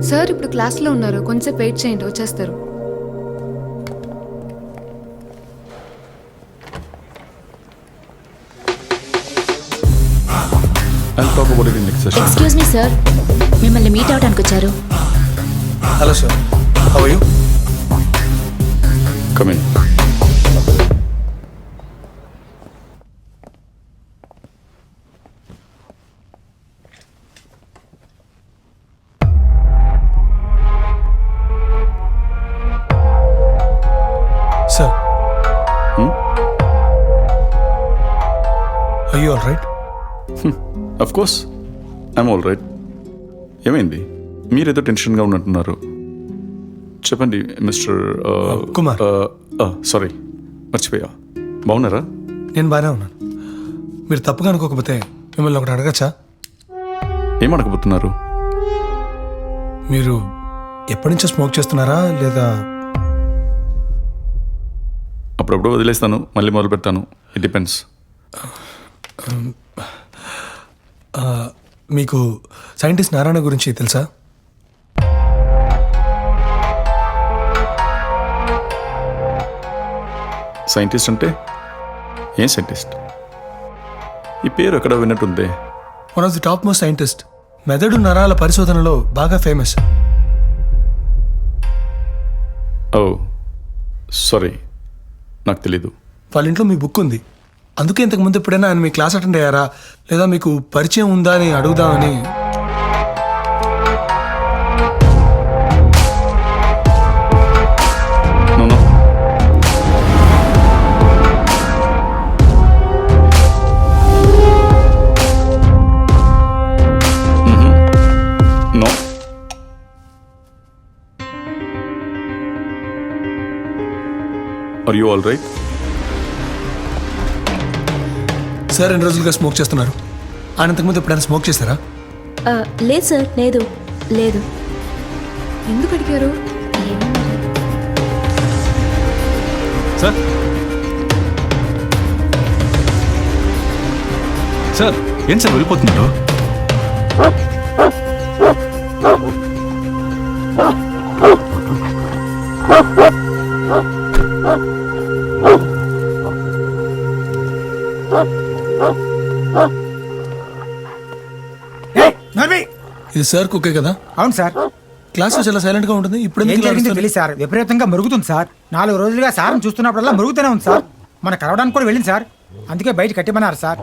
Sir ఇప్పుడు క్లాస్లో ఉన్నారు, కొంచెం వెయిట్ చేయండి, వచ్చేస్తారు. ఎక్స్క్యూజ్ మీ సార్, మిమ్మల్ని మీట్ అవడానికి వచ్చారు. Hello sir, how are you? Come in. Sir, are you all right? Of course I'm all right. ఏమైంది? మీరేదో టెన్షన్గా ఉన్నట్టున్నారు. చెప్పండి మిస్టర్ కుమార్. సారీ, మర్చిపోయా. బాగున్నారా? నేను బాగానే ఉన్నాను. మీరు తప్పుగా అనుకోకపోతే మిమ్మల్ని ఒకటి అడగచ్చా? ఏమడగబోతున్నారు? మీరు ఎప్పటి నుంచో స్మోక్ చేస్తున్నారా లేదా? అప్పుడప్పుడు వదిలేస్తాను, మళ్ళీ మొదలు పెడతాను. It depends. మీకు సైంటిస్ట్ నారాయణ గురించి తెలుసా? సైంటిస్ట్ అంటే ఏం సైంటిస్ట్? ఈ పేరు ఎక్కడ విన్నట్టుంది. One of the topmost scientist. మెదడు నరాల పరిశోధనలో బాగా ఫేమస్. ఓ సారీ, నాకు తెలీదు. వాళ్ళ ఇంట్లో మీ బుక్ ఉంది, అందుకే ఇంతకుముందు ఎప్పుడైనా ఆయన మీ క్లాస్ అటెండ్ అయ్యారా లేదా మీకు పరిచయం ఉందా అని అడుగుదామని. నో. Are you all right? Sir 2 రోజులుగా స్మోక్ చేస్తున్నారు. ఆయన ఇంతకుముందు ఎప్పుడైనా స్మోక్ చేశారా? లేదు సార్, లేదు లేదు. ఎందుకు అడిగారు? సార్ సార్, ఏం సార్ వెళ్ళిపోతున్నారు? ఇది సార్ కుక్కే కదా? అవును సార్. క్లాస్లో చాలా సైలెంట్గా ఉంటుంది. ఇప్పుడు ఏం ఎందుకు ఇలా జరిగిందో అరుస్తారు? తెలియదు సార్, విపరీతంగా మరుగుతుంది సార్. 4 రోజులుగా సార్ని చూస్తున్నప్పుడల్లా మరుగుతూనే ఉంది సార్. మన కలవడానికి కూడా వెళ్ళింది సార్, అందుకే బయట కట్టిమన్నారు సార్.